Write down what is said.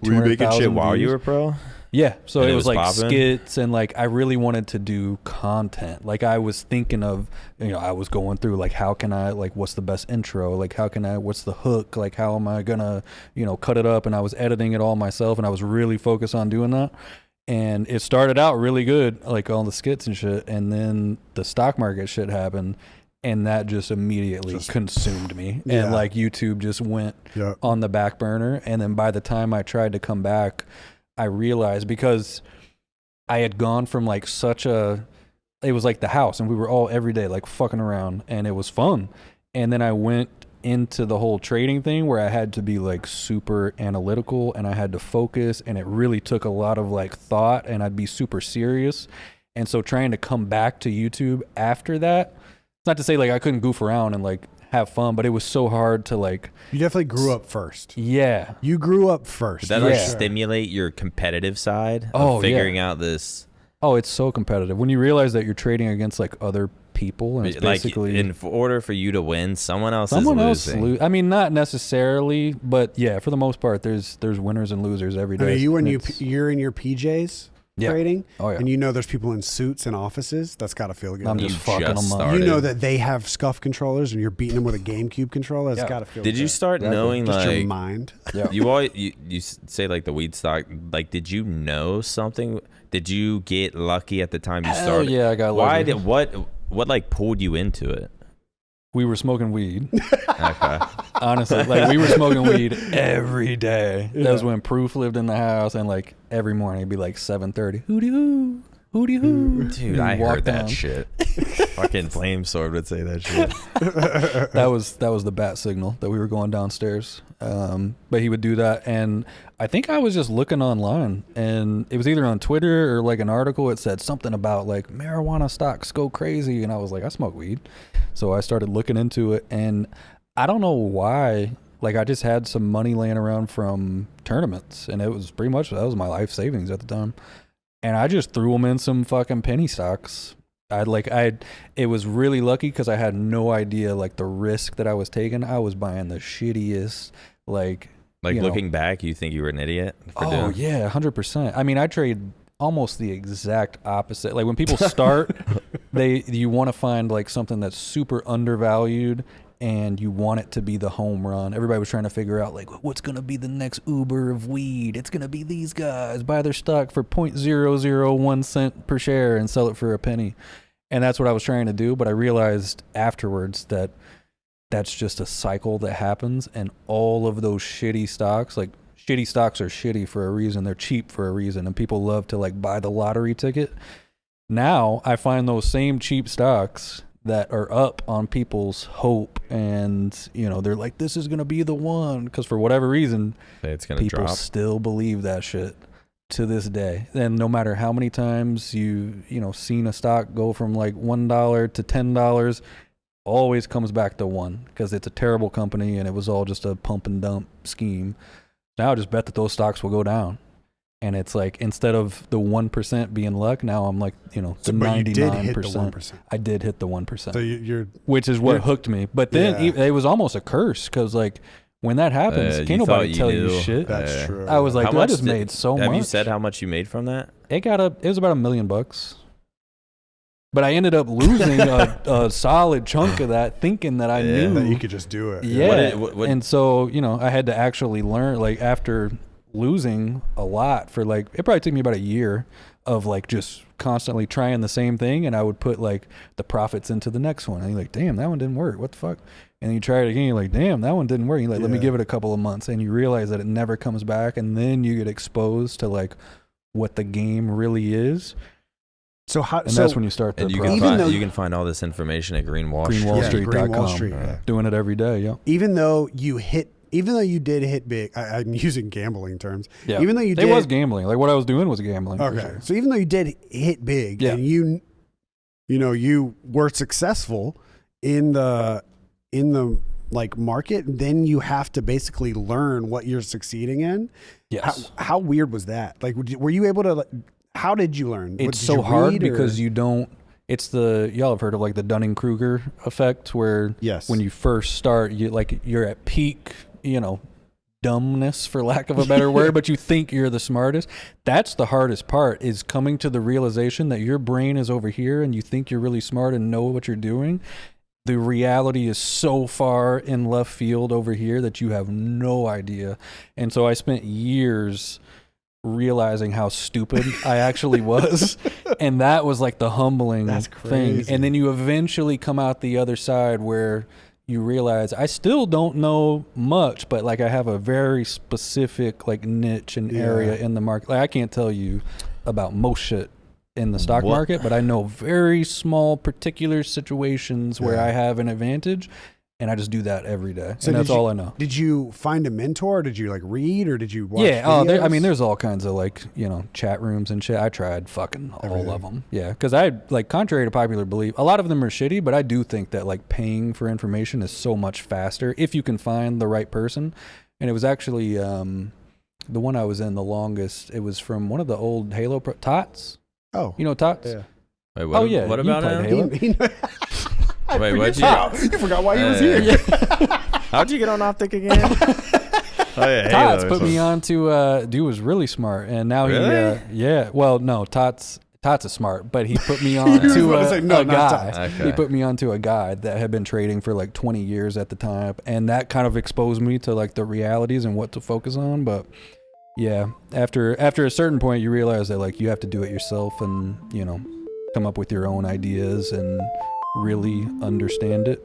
Were you making shit 200,000 while you views. were pro? Yeah, so And it was like popping? skits, and like I really wanted to do content. Like I was thinking of, I was going through like, how can I, like, what's the best intro? Like, what's the hook? Like, how am I gonna, cut it up? And I was editing it all myself, and I was really focused on doing that. And it started out really good, like on the skits and shit. And then the stock market shit happened, and that just immediately consumed me. Yeah. And like YouTube just went on the back burner. And then by the time I tried to come back, I realized, because I had gone from like it was like the house, and we were all every day like fucking around, and it was fun. And then I went into the whole trading thing where I had to be like super analytical, and I had to focus, and it really took a lot of like thought, and I'd be super serious. And so trying to come back to YouTube after that, it's not to say like I couldn't goof around and like have fun, but it was so hard to like. You definitely grew up first. Yeah. You grew up first. Did that like stimulate your competitive side of figuring out this? Oh, it's so competitive. When you realize that you're trading against like other people, and it's basically in order for you to win, someone else is losing. I mean, not necessarily, but yeah, for the most part, there's winners and losers every day. I mean, you're in your PJs trading, and there's people in suits in offices. That's got to feel good. I'm just fucking them up. You know that they have scuff controllers, and you're beating them with a GameCube controller. That's got to feel good. Did you start knowing just like your mind? Yeah. You say like the weed stock, like did you know something? Did you get lucky at the time you started? Yeah, I got lucky. What like pulled you into it? We were smoking weed. Okay. Honestly, like we were smoking weed every day. That was when Proof lived in the house, and like every morning it'd be like 7:30. Hootie hoo, hootie hoo. Dude, I heard that shit. Fucking Flamesword would say that shit. That was the bat signal that we were going downstairs. But he would do that, and I think I was just looking online, and it was either on Twitter or like an article. It said something about like marijuana stocks go crazy, and I was like, I smoke weed, so I started looking into it, and I don't know why. Like I just had some money laying around from tournaments, and it was pretty much that was my life savings at the time, and I just threw them in some fucking penny stocks. It was really lucky because I had no idea like the risk that I was taking. I was buying the shittiest, like looking back, you think you were an idiot? Yeah, 100%. I mean, I trade almost the exact opposite. Like when people start, you want to find like something that's super undervalued, and you want it to be the home run. Everybody was trying to figure out like what's going to be the next Uber of weed. It's going to be these guys buy their stock for 0.001 cent per share and sell it for a penny. And that's what I was trying to do. But I realized afterwards that that's just a cycle that happens, and all of those shitty stocks, like shitty stocks are shitty for a reason. They're cheap for a reason, and people love to like buy the lottery ticket. Now I find those same cheap stocks that are up on people's hope, and they're like, this is gonna be the one, because for whatever reason people still believe that shit to this day. And no matter how many times you seen a stock go from like $1 to $10, always comes back to one, because it's a terrible company and it was all just a pump and dump scheme. Now I just bet that those stocks will go down. And it's like, instead of the 1% being luck, now I'm like, the 99%. I did hit the 1%. So you're which is what hooked me. But then it was almost a curse, because like when that happens, can't nobody tell you shit. That's true. I was like, I just made so much. Have you said how much you made from that? It was about $1 million. But I ended up losing a solid chunk of that, thinking that I knew that you could just do it. Yeah. And so, I had to actually learn, like after losing a lot for like, it probably took me about a year of like just constantly trying the same thing, and I would put like the profits into the next one, and you're like, damn, that one didn't work, what the fuck? And then you try it again, you're like, damn, that one didn't work. You're like, let me give it a couple of months, and you realize that it never comes back, and then you get exposed to like what the game really is. So that's when you start to you can find all this information at greenwallstreet.com. Doing it every day. Even though you did hit big, I'm using gambling terms. Yeah. Even though you did, it was gambling. Like what I was doing was gambling. Okay. For sure. So even though you did hit big, and you were successful in the like market, then you have to basically learn what you're succeeding in. Yes. How weird was that? Like, were you able to? How did you learn? It's so hard because you don't. It's y'all have heard of like the Dunning-Kruger effect, where when you first start, you're at peak, dumbness, for lack of a better word, but you think you're the smartest. That's the hardest part, is coming to the realization that your brain is over here and you think you're really smart and know what you're doing. The reality is so far in left field over here that you have no idea. And so I spent years realizing how stupid I actually was. And that was like the humbling thing. And then you eventually come out the other side where you realize I still don't know much, but like I have a very specific like niche and area in the market. Like I can't tell you about most shit in the stock market, but I know very small particular situations where I have an advantage, and I just do that every day. So and that's all I know. Did you find a mentor? Did you like read, or did you watch videos? I mean, there's all kinds of like, you know, chat rooms and shit. I tried fucking all of them. Yeah, because I like, contrary to popular belief, a lot of them are shitty, but I do think that like paying for information is so much faster if you can find the right person. And it was actually the one I was in the longest. It was from one of the old Halo Tots. Oh, you know Tots? Yeah. Wait, what about him? Wait, you forgot why he was here. How'd you get on OpTic again? Tots put me on to dude was really smart, and now Tots is smart, but he put me on to a guy. Okay. He put me on to a guy that had been trading for like 20 years at the time, and that kind of exposed me to like the realities and what to focus on. But yeah, after a certain point, you realize that like you have to do it yourself, and you know, come up with your own ideas and really understand it.